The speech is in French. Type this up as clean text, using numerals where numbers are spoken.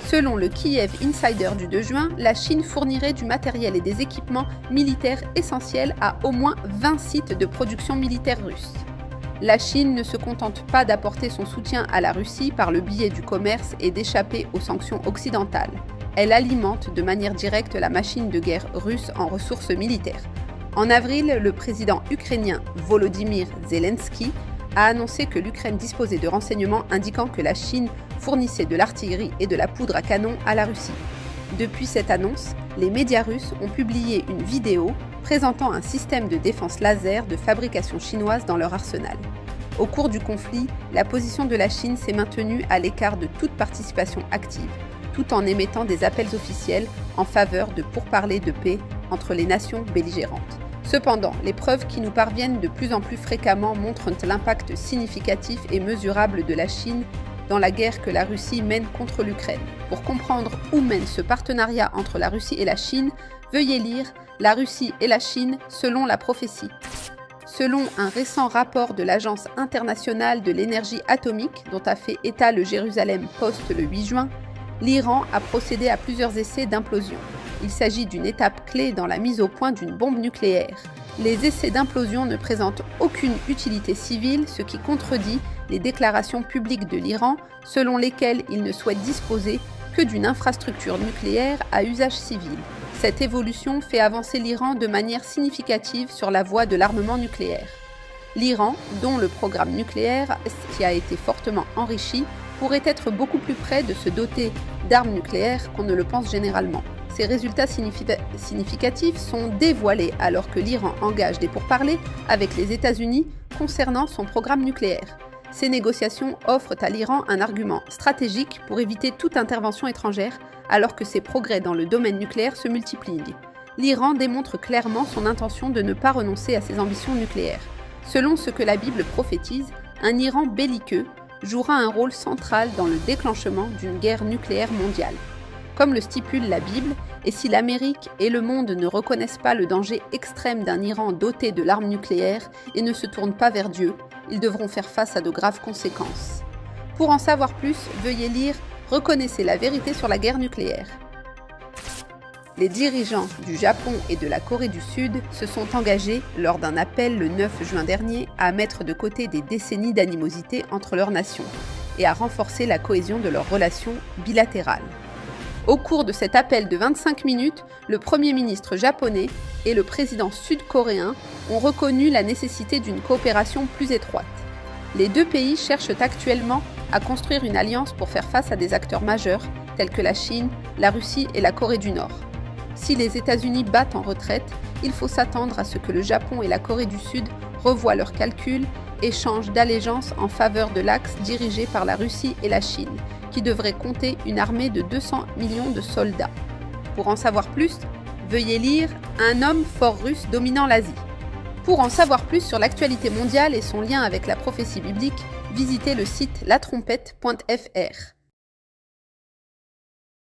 Selon le Kiev Insider du 2 juin, la Chine fournirait du matériel et des équipements militaires essentiels à au moins 20 sites de production militaire russe. La Chine ne se contente pas d'apporter son soutien à la Russie par le biais du commerce et d'échapper aux sanctions occidentales. Elle alimente de manière directe la machine de guerre russe en ressources militaires. En avril, le président ukrainien Volodymyr Zelensky a annoncé que l'Ukraine disposait de renseignements indiquant que la Chine fournissait de l'artillerie et de la poudre à canon à la Russie. Depuis cette annonce, les médias russes ont publié une vidéo présentant un système de défense laser de fabrication chinoise dans leur arsenal. Au cours du conflit, la position de la Chine s'est maintenue à l'écart de toute participation active, tout en émettant des appels officiels en faveur de pourparlers de paix entre les nations belligérantes. Cependant, les preuves qui nous parviennent de plus en plus fréquemment montrent l'impact significatif et mesurable de la Chine dans la guerre que la Russie mène contre l'Ukraine. Pour comprendre où mène ce partenariat entre la Russie et la Chine, veuillez lire « La Russie et la Chine selon la prophétie ». Selon un récent rapport de l'Agence internationale de l'énergie atomique, dont a fait état le Jérusalem Post le 8 juin, l'Iran a procédé à plusieurs essais d'implosion. Il s'agit d'une étape clé dans la mise au point d'une bombe nucléaire. Les essais d'implosion ne présentent aucune utilité civile, ce qui contredit les déclarations publiques de l'Iran, selon lesquelles il ne souhaite disposer que d'une infrastructure nucléaire à usage civil. Cette évolution fait avancer l'Iran de manière significative sur la voie de l'armement nucléaire. L'Iran, dont le programme nucléaire, qui a été fortement enrichi, pourrait être beaucoup plus près de se doter d'armes nucléaires qu'on ne le pense généralement. Ces résultats significatifs sont dévoilés alors que l'Iran engage des pourparlers avec les États-Unis concernant son programme nucléaire. Ces négociations offrent à l'Iran un argument stratégique pour éviter toute intervention étrangère alors que ses progrès dans le domaine nucléaire se multiplient. L'Iran démontre clairement son intention de ne pas renoncer à ses ambitions nucléaires. Selon ce que la Bible prophétise, un Iran belliqueux jouera un rôle central dans le déclenchement d'une guerre nucléaire mondiale. Comme le stipule la Bible, et si l'Amérique et le monde ne reconnaissent pas le danger extrême d'un Iran doté de l'arme nucléaire et ne se tournent pas vers Dieu, ils devront faire face à de graves conséquences. Pour en savoir plus, veuillez lire « Reconnaissez la vérité sur la guerre nucléaire ». Les dirigeants du Japon et de la Corée du Sud se sont engagés, lors d'un appel le 9 juin dernier, à mettre de côté des décennies d'animosité entre leurs nations et à renforcer la cohésion de leurs relations bilatérales. Au cours de cet appel de 25 minutes, le Premier ministre japonais et le président sud-coréen ont reconnu la nécessité d'une coopération plus étroite. Les deux pays cherchent actuellement à construire une alliance pour faire face à des acteurs majeurs tels que la Chine, la Russie et la Corée du Nord. Si les États-Unis battent en retraite, il faut s'attendre à ce que le Japon et la Corée du Sud revoient leurs calculs et changent d'allégeance en faveur de l'axe dirigé par la Russie et la Chine, qui devrait compter une armée de 200 millions de soldats. Pour en savoir plus, veuillez lire « Un homme fort russe dominant l'Asie ». Pour en savoir plus sur l'actualité mondiale et son lien avec la prophétie biblique, visitez le site latrompette.fr.